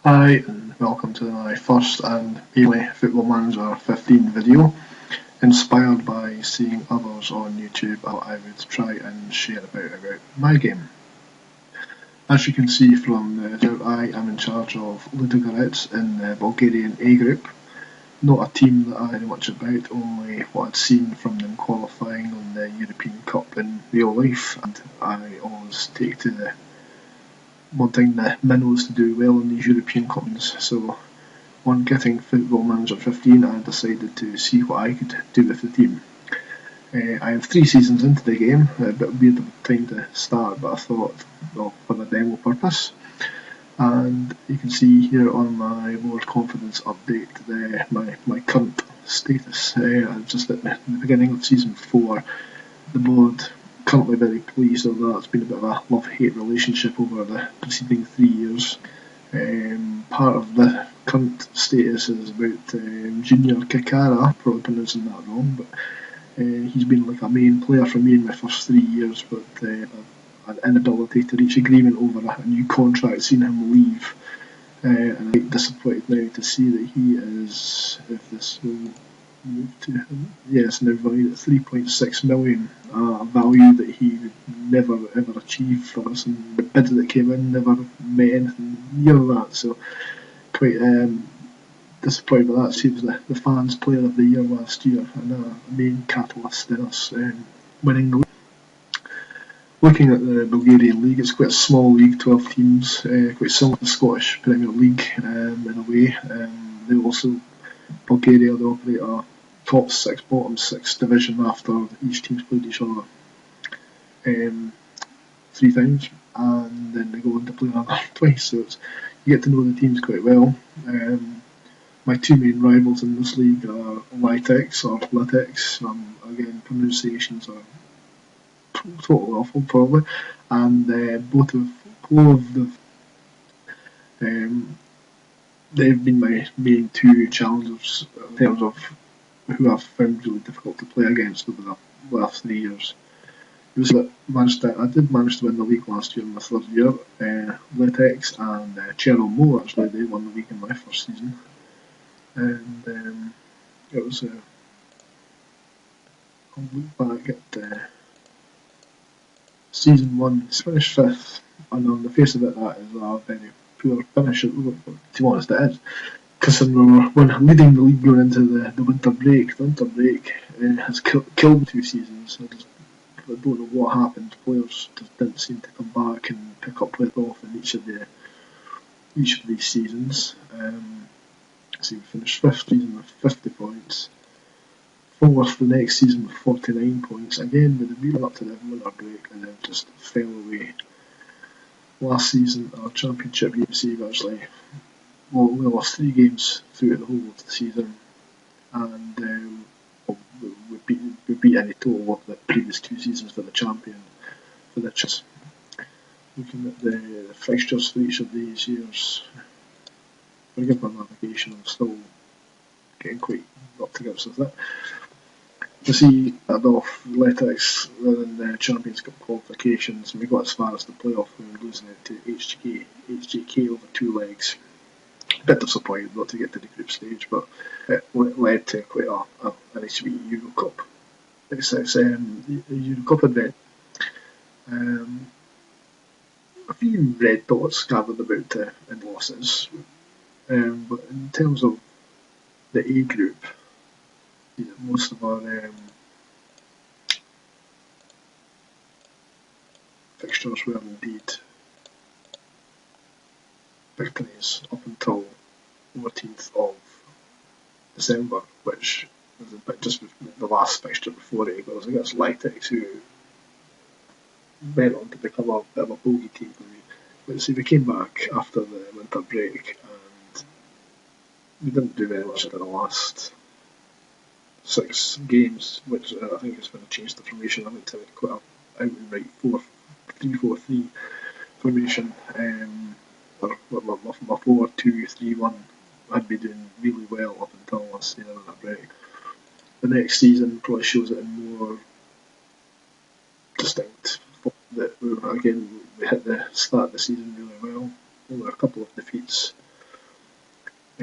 Hi and welcome to my first and only Football Manager 15 video, inspired by seeing others on YouTube. I would try and share about my game. As you can see from the title, I am in charge of Razgrad in the Bulgarian A group. Not a team that I know much about, only what I'd seen from them qualifying on the European Cup in real life, and I always take to the wanting the minnows to do well in these European Cups. So on getting Football Manager 15, I decided to see what I could do with the team. I have 3 seasons into the game, a bit weird of a time to start, but I thought, well, for the demo purpose. And you can see here on my more confidence update my current status. I'm just at the beginning of season 4. The board currently very pleased with that. It's been a bit of a love-hate relationship over the preceding 3 years. Part of the current status is about Junior Kakara, probably pronouncing that wrong, but he's been like a main player for me in my first 3 years, but an inability to reach agreement over a new contract, seen him leave. And I'm quite disappointed now to see that he is, if this will move to him, yes, now valued at 3.6 million, a value that he would never ever achieve for us, and the bid that came in never met anything near that, so quite disappointed by that. He was the fans' player of the year last year and a main catalyst in us winning the league. Looking at the Bulgarian league, it's quite a small league, 12 teams, quite similar to the Scottish Premier League in a way. They also, Bulgaria, they operate a top 6, bottom 6 division after each team's played each other 3 times, and then they go on to play another twice, so you get to know the teams quite well. My 2 main rivals in this league are Litex or Litex, again pronunciations are totally awful probably, and both of they've been my main 2 challengers in terms of who I've found really difficult to play against over the last 3 years. I did manage to win the league last year in my 3rd year. Litex and Cheryl Moore, actually, they won the league in my first season. And it was I'll look back at season 1, it's finished 5th, and on the face of it that is a very poor finish. To be honest, it is, considering we were leading the league going into the winter break. The winter break has killed 2 seasons. I don't know what happened. Players just didn't seem to come back and pick up with off in each of these seasons. So we finished 5th season with 50 points. 4th the next season with 49 points. Again, with the build up to the winter break, and then just fell away. Last season, our championship UC actually we lost 3 games throughout the whole of the season, and we beat any total of the previous 2 seasons for the champion. For the looking at the fixtures for each of these years, forgive my navigation, I'm still getting quite up to grips with it. To see off Litex in the Champions Cup qualifications, and we got as far as the playoff, we were losing it to HJK over 2 legs. A bit disappointed not to get to the group stage, but it led to quite an HB Euro Cup. It's the Euro Cup event. A few red dots gathered about in losses, but in terms of the A group, most of our fixtures were indeed victories up until 14th of December, which was just the last fixture before it was against Litex, who went on to become a bit of a bogey team for me. But see, we came back after the winter break and we didn't do very much in the last 6 games, which I think is when I changed the formation. I went to quite an outright 4-3-4-3 formation. My 4-2-3-1 had been doing really well up until last year on that break. The next season probably shows it in more distinct. That we hit the start of the season really well. Only a couple of defeats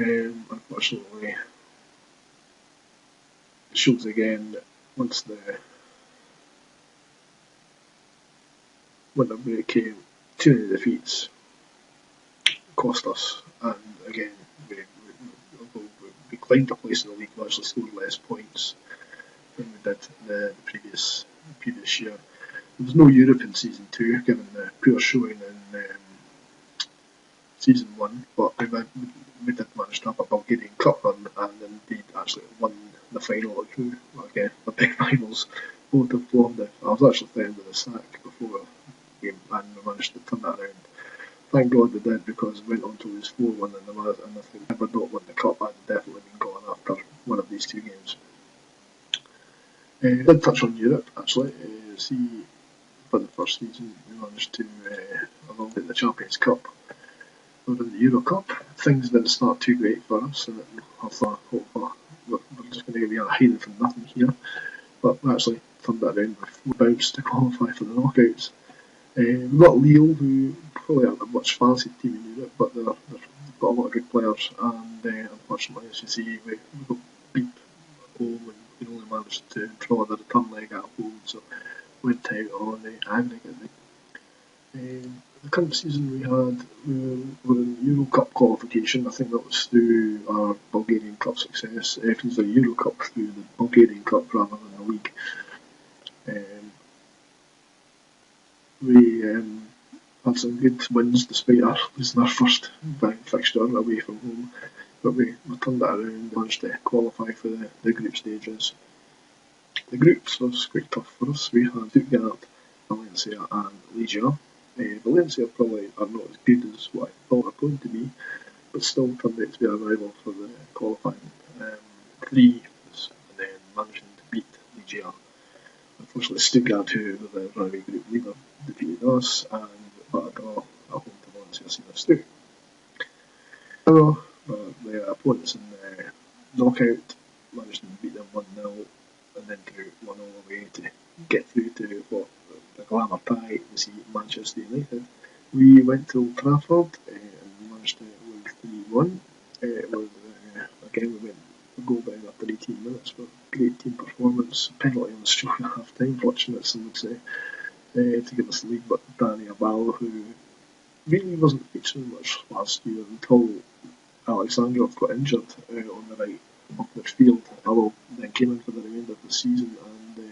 Unfortunately, it shows again that once the winter break came, too many defeats cost us, and again we climbed a place in the league, we actually scored less points than we did the previous year. There was no Europe in season 2, given the poor showing in season 1, but we did manage to have a Bulgarian Cup run, and indeed actually won the final of two. Again, the big rivals both have formed it. I was actually threatened with a sack before the game, and we managed to turn that around. Thank God we did, because we went on to lose 4-1 in the match, and I think if we not won the cup, I'd definitely been gone after one of these two games. I did touch on Europe actually. See, for the first season, we managed to, along with the Champions Cup, we were in the Euro Cup. Things didn't start too great for us, and I thought, we're just going to be hiding from nothing here. But we actually turned that around with 4 bouts to qualify for the knockouts. We've got Lille, who probably aren't a much fancy team in Europe, but they've got a lot of good players, and unfortunately, as you see, we got beat at home, and we only managed to draw the return leg at home, so went out on the aggregate. The current season we were in Euro Cup qualification. I think that was through our Bulgarian Cup success. It was the Euro Cup through the Bulgarian Cup rather than the league. We had some good wins despite losing our first fixture away from home, but we turned that around and managed to qualify for the group stages. The groups was quite tough for us. We had Stuttgart, Valencia and Legia. Valencia probably are not as good as what I thought they were going to be, but still turned out to be a rival for the qualifying 3, and then managing to beat Legia. Unfortunately, Stuttgart, who were the runaway group leader, defeated us, and but a draw at home to Valencia seen us through. The opponents in the knockout managed to beat them 1-0, and then drew 1-0 away to get through to what the glamour tie to see Manchester United. We went to Old Trafford and managed to win 3-1. Again, we went a goal down after 18 minutes, but great team performance. Penalty on the stroke at half time, fortunate some would say, to give us the lead. But Danny Abal, who really wasn't featuring much last year until Alexandrov got injured on the right of midfield. Abal then came in for the remainder of the season and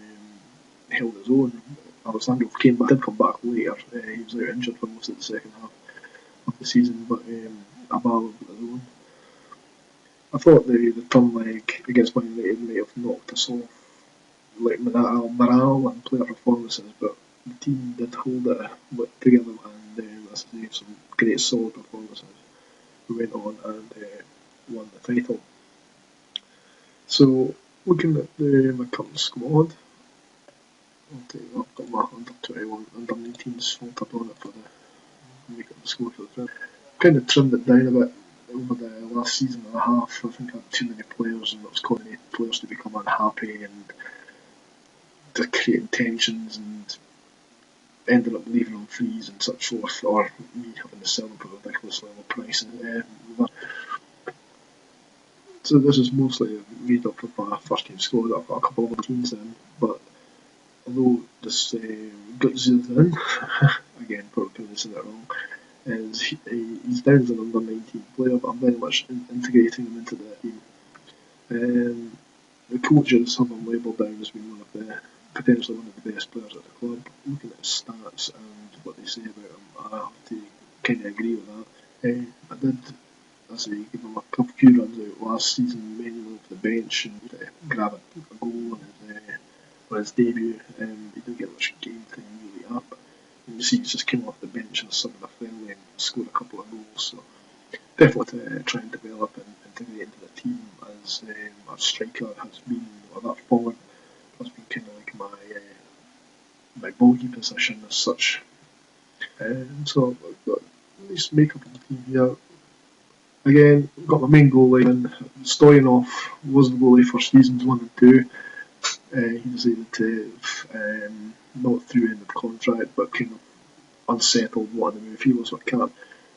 held his own. Alexandrov did come back later. He was out injured for most of the second half of the season, but Abal got his own. I thought the return leg against Man United may have knocked us off, like morale and player performances, but the team did hold it together, and as I say, some great solid performances. We went on and won the title. So, looking at my current squad, I've got my under 21, under 19s filtered on it for the make up the score for the trip. Kind of trimmed it down a bit over the last season and a half. I think I had too many players, and it was causing players to become unhappy and to create tensions, and ended up leaving on frees and such forth, or me having to sell them for a ridiculous level price. So this is mostly made up of my first team squad. I've got a couple of other teams in, but although this Gutzin, again probably pronouncing it wrong, he's down as an under 19 player, but I'm very much integrating him into the team. The coaches have him labelled down as being potentially one of the best players at the club. Looking at his stats and what they say about him, I have to kind of agree with that. I did, as I give him a few runs out last season, mainly off the bench, and grab a goal on his debut. He didn't get much game time really up. And you see, he just came off the bench and sub in a friendly and scored a couple of goals. So definitely try and develop and integrate into the team, as our striker has been, or that forward has been kind of like my bogey position as such. So I've got a nice makeup of the team here. Again, got my main goalie in. Stoyanov was the goalie for seasons 1 and 2. He decided to not through end of the contract, but kind of unsettled, wanted to move. He was what can't.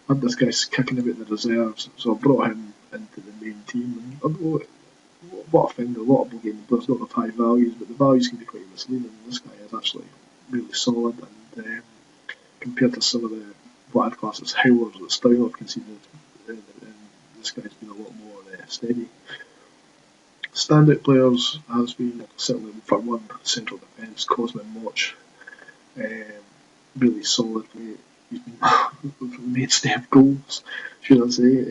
Had this guy kicking about the reserves, so I brought him into the team. And although what I find a lot of Bulgarian players don't have high values, but the values can be quite misleading. This guy is actually really solid, and compared to some of the what I'd class as howlers that Stoyanov conceded, this guy's been a lot more steady. Standout players has been certainly for one central defence, Cosmin Moch, really solid. He's been the mainstay of goals, should I say.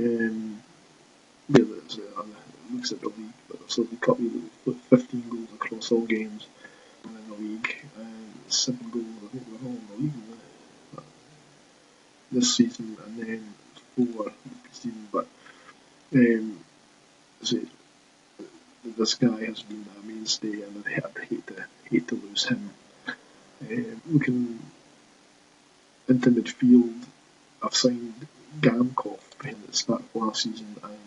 Looks at the league, but so the cup, he's got 15 goals across all games in the league, and 7 goals. I think we're all in the league this season, and then 4 this season. But so this guy has been a mainstay, and I'd hate to lose him. Looking into midfield, I've signed Gamkov at the start of last season, and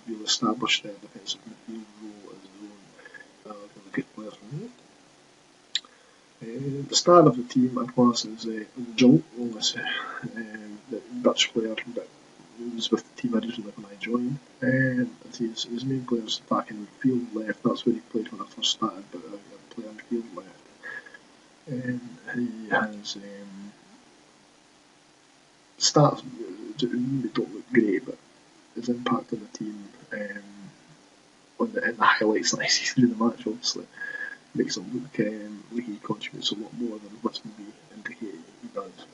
we'll establish the defensive midfield role as his own. Really good player from here. The start of the team at class is Jolt, the Dutch player that was with the team originally when I joined. His main player is back in midfield left. That's where he played when I first started, but I play on field left. He has stats that really don't look great, but his impact on the team in the highlights that I see through the match obviously makes him look like he contributes a lot more than what's maybe indicated he does.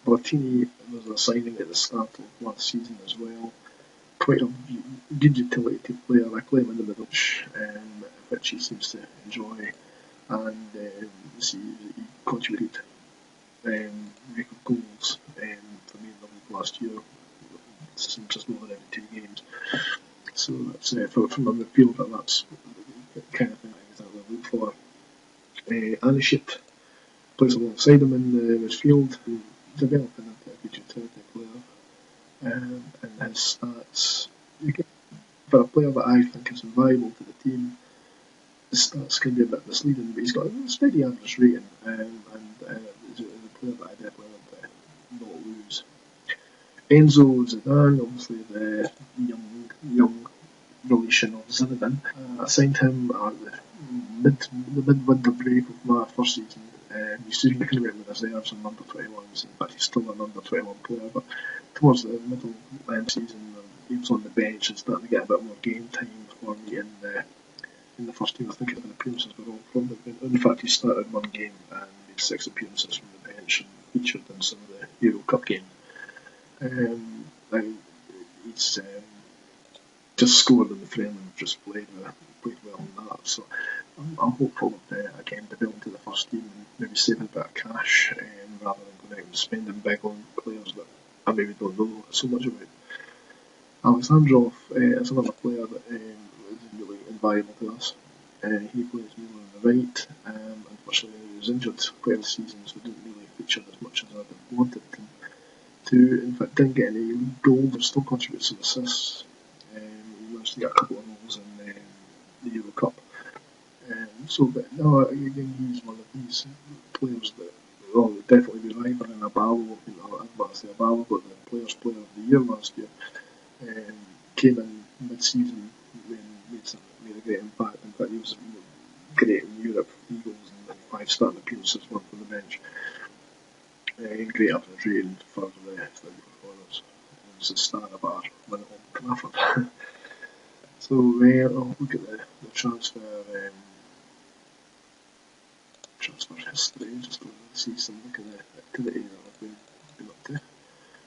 Blatini was a signing at the start of last season as well. Quite a good utility player. I play him in the middle, which he seems to enjoy, and he contributed record goals for me in the league last year. Just more than every 2 games. So that's from the midfielder, that's the kind of thing I exactly look for. Anishit plays alongside him in the midfield, developing into a good utility player. And his stats, for a player that I think is invaluable to the team, his stats can be a bit misleading, but he's got a steady average rating, and is a player that I definitely want to not lose. Enzo Zidane, obviously the young relation of Zinedine. I signed him at the mid-winter break of my first season. He's still looking at the reserves and under 21s. In fact, he's still an under 21 player, but towards the middle season, he was on the bench and starting to get a bit more game time for me in the first team. I think the appearances were all from the bench. In fact, he started 1 game and made 6 appearances from the bench and featured in some of the Euro Cup games. He's just scored in the friendly and just played well in that. So I'm hopeful of again developing to the first team and maybe saving a bit of cash rather than going out and spending big on players that I maybe don't know so much about. Alexandrov is another player that is really invaluable to us. He plays more on the right. Unfortunately, he was injured quite a season, so didn't really feature as much as I'd wanted him to. In fact, didn't get any league goals, but still contributes some assists. He managed to get a couple of goals in the Euro Cup. But no, again, he's one of these players that would definitely be rivaling Abalo. I'm not say Abalo, but the Players' Player of the Year last year. Came in mid-season and made a great impact. In fact, he was great in Europe, 3 goals and 5 starting appearances, 1 from the bench. Great average rating for the performance. It was the start of our win at home Trafford. So I'll look at the transfer history, just to see some look at the activity that I've been up to.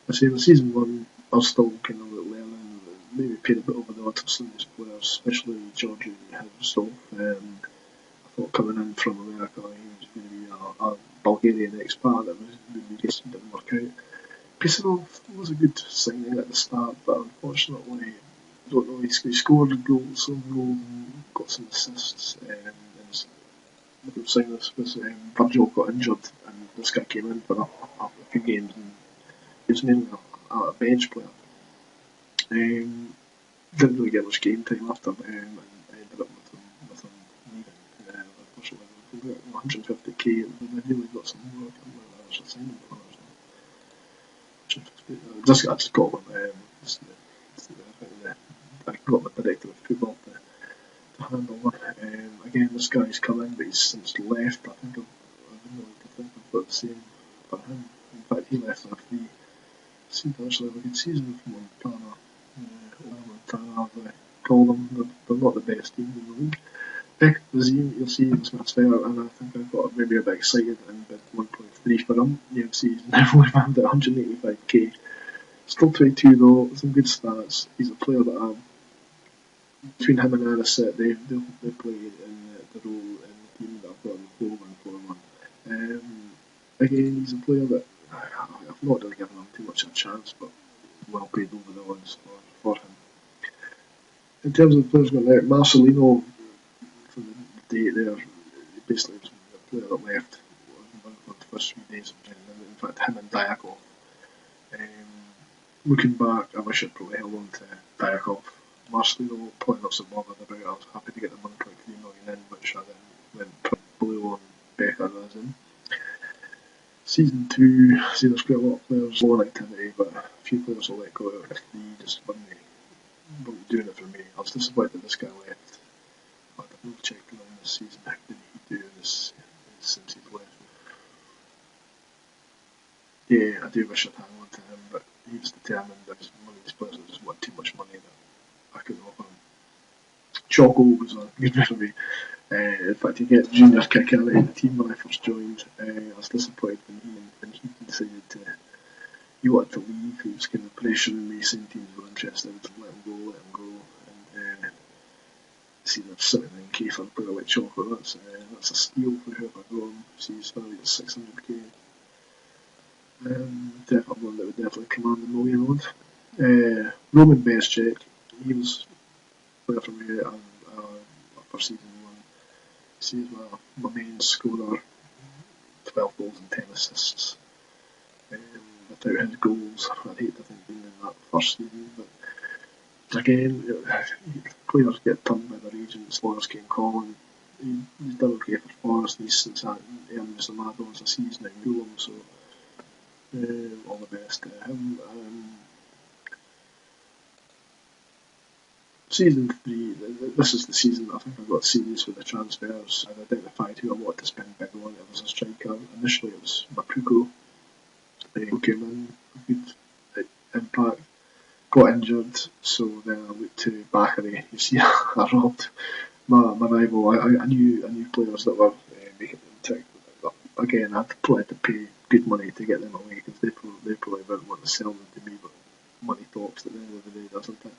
I say in season 1 I was still kind of learning, maybe paid a bit over the odds of some of these players, especially Georgi Hevstov. I thought coming in from America he was going to be a Bulgarian expat that didn't work out. Pisarov was a good signing at the start, but unfortunately, I don't know, he scored some goals and got some assists. The good sign was Virgil got injured and this guy came in for a few games and he was mainly a bench player. Didn't really get much game time after and ended up with him leaving. Unfortunately, we got 150k and they really got some more. I can't remember how much I signed him for. I just got him I got my director of football to handle that. Again, this guy's come in, but he's since left. I wouldn't like to think I've got the same for him. In fact, he left on a free. Seemed actually a good season from Montana. Montana, they call them. They're not the best team in the league. Beck Bazim, you'll see was my start, and I think I got maybe a bit excited and bid 1.3 for him. You'll see he's now only valued at 185k. Still 22 though, some good stats. He's a player that between him and Anisette, they play in the role in the team that I've got in the 4-1-4-1. Again, he's a player that I've not really given him too much of a chance, but well paid over the odds for him. In terms of the players going out, Marcelino, from the date there, basically was the player that left one of the first 3 days of January. In fact, him and Diakov. Looking back, I wish I'd probably held on to Diakov. Marcelino, probably not so bothered about it. I was happy to get the 1.3 million in, which I then went blue on Becker as in. Season 2, see there's quite a lot of players, low on activity, but a few players will let go out if they just weren't doing it for me. I was disappointed that this guy left. I've no checking on this season, how did he do this since he's left? Yeah, I do wish I'd hang on to him, but he was determined that one of these players that just want too much money that I couldn't offer him. Choco was a good move for me. In fact, he get junior kick out of the team when I first joined. I was disappointed when he decided he wanted to leave. He was kind of pressuring me, saying teams were interested to let him go. And see, they're 79k for a player like Choco. That's a steal for whoever got him. See, he's valued at 600k. Definitely one that would definitely command the million odd. Roman Beschek, he was a player for me for season 1. See, he's my main scorer, 12 goals and 10 assists. Without his goals, I'd hate to think being in that first season, but again, players get turned by their agents, lawyers can call, and he's done okay for Forest. He's since earned just a mad odds a season in Fulham, so all the best to him. Season 3, this is the season I think I got serious with the transfers and identified who I wanted to spend big on. It was a striker. Initially it was Mapuko, who came in, good impact, got injured, so then I looked to Bakary. You see, I robbed my rival. I knew players that were making them tick. Again, I had to pay good money to get them away because they probably wouldn't want to sell them to me, but money talks at the end of the day, doesn't it?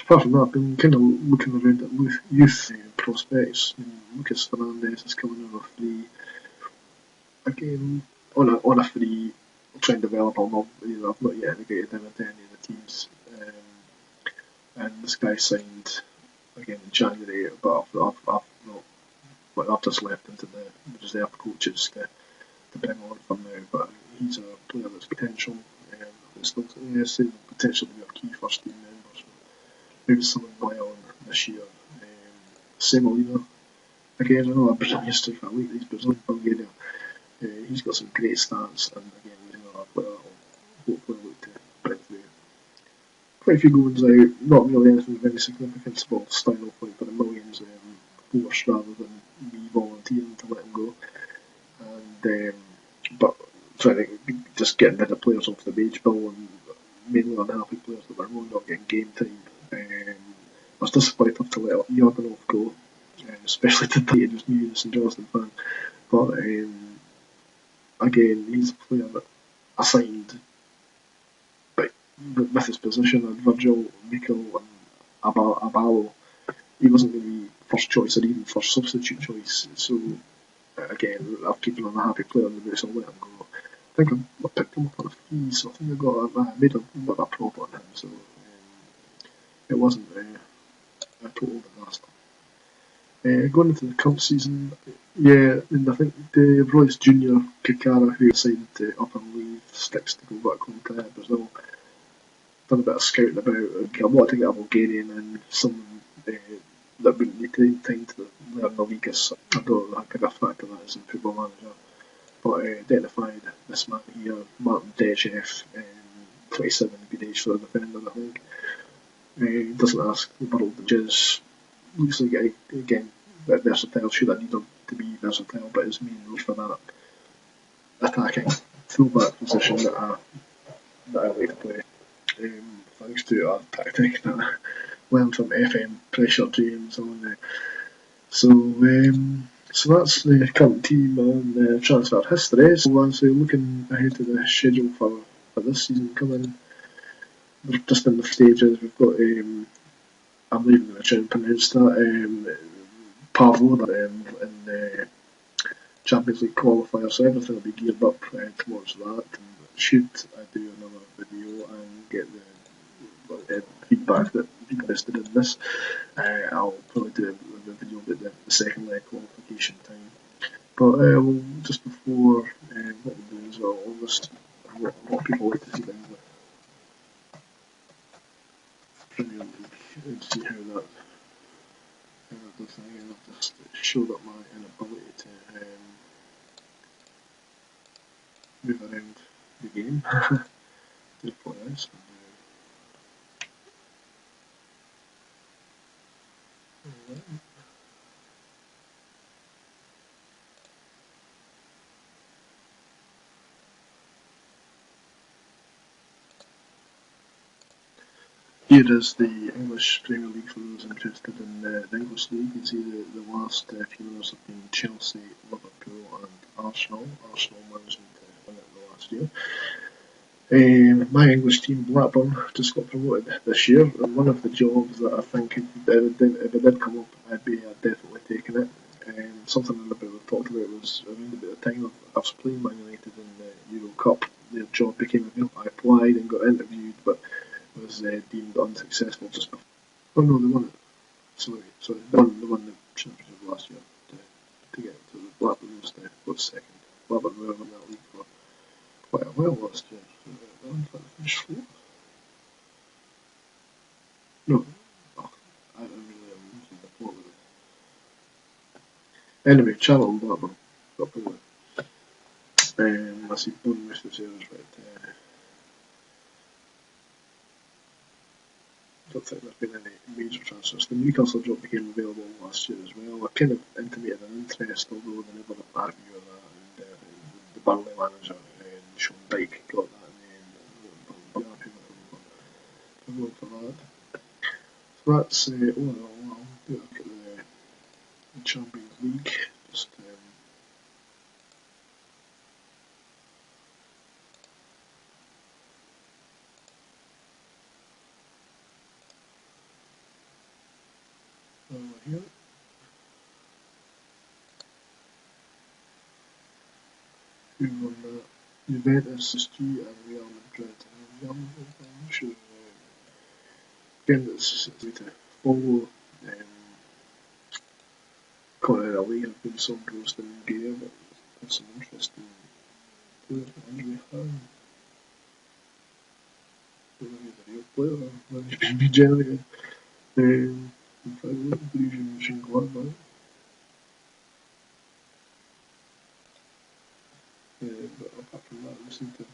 Apart from that, I've been kind of looking around at youth prospects. Lucas Fernandez is coming on a free. Again, on a free, I'll try and develop him. I've not yet integrated him into any of the teams. And this guy signed again in January, but I've just left him to the reserve coaches to bring on for now. But he's a player that's potential. It's still potential to be a key first team member. So maybe someone buy on this year. Semolina, again, another Brazilian striker. I like these Brazilian Bulgaria. He's got some great stats, and again, he's another player that will hopefully look to break through. Quite a few goals out, not really anything very significant, well, style point for the millions, forced rather than me volunteering to let him go. And but trying to just getting rid of players off the wage bill, and mainly unhappy players that were not getting game time. I was disappointed to let Jordanov go, especially today. It was new St Johnstone fan, but again, he's a player that I signed, but with his position and Virgil, Mikel and Abalo, he wasn't going to be first choice or even first substitute choice. So again, I've kept him a happy player in the boots, I'll let him go. I think I picked him up on a fee, so I think I made a bit of a profit on him. So it wasn't a total disaster. Going into the current season, and I think the Royce Junior Kakara, who decided to up and leave, sticks to go back home to Brazil, done a bit of scouting about. I wanted to get a Bulgarian and someone that wouldn't need time to learn the league. I don't know how big a factor that is in Football Manager, but identified this man here, Martin Dechev, 27, good age for a defender, I think. Doesn't ask the world, which is looks like again a bit versatile. Sure, I need him to be versatile, but his main role for that attacking fullback position that I like to play. Thanks to our tactic that I learned from FM Pressure James on there. So that's the current team and transfer history. So as we're looking ahead to the schedule for this season coming, we're just in the stages. We've got I'm leaving the try and pronounce that Pavlova in the Champions League qualifier, so everything will be geared up towards that. And should I do another video and get the feedback that you're interested in this, I'll probably do a video about the second leg qualification time. But we'll, just before what we'll do is I'll list what people like to see in the Premier League and see how that does. Again, I've just showed up my inability to move around the game. Therefore, this. Here is the English Premier League for those interested in the English League. You can see the last few winners have been Chelsea, Liverpool and Arsenal. Arsenal managing to win it the last year. My English team, Blackburn, just got promoted this year. And one of the jobs that I think if it did come up, I'd be definitely taking it. Something that we've talked about was around about the time I was playing Man United in the Euro Cup. Their job became available. I applied and got interviewed, but was deemed unsuccessful just before. Oh no, they won it. Sorry, they won the championship last year to get to the Blackburn was second. Blackburn were in that league for quite a while last year. They finished fourth. No, I really am losing the plot with it. Anyway, Channel and Blackburn got promoted. I see Bournemouth was there as right. I don't think there's been any major transfers. The Newcastle job became available last year as well. I kind of intimated an interest, although they never backed me on that. And the Burnley manager, Sean Dyche, got that in the end. I'm happy with him for that. So that's overall. I'll do a look at the Champions League. Just over here. Who won that? Juventus, SG and Real Madrid. I'm not sure. Again, it's a way to follow. Continental have been some grossed in gear, but there's some interesting players. Andrew Han. Don't know if he's a real player or whether he's been regenerated. In fact, Bruges and Gladbach. But apart from that, there seem to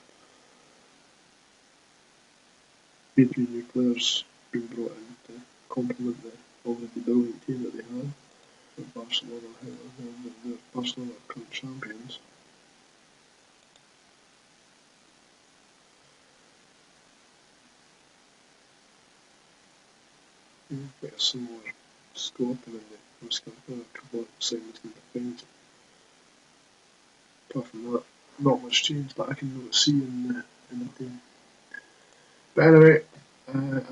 be 3 new players being brought in to complement the already brilliant team that they had. Barcelona, Barcelona are current champions. Quite a similar squad to when they Razgrad, a couple of signings in defence. Apart from that, not much change that I can see in the team. But anyway,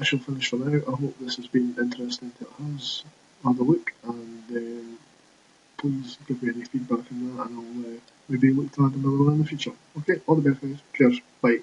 I shall finish for now. I hope this has been interesting to us. Have a look and please give me any feedback on that and I'll maybe look to add another one in the future. Okay, all the best guys. Cheers. Bye.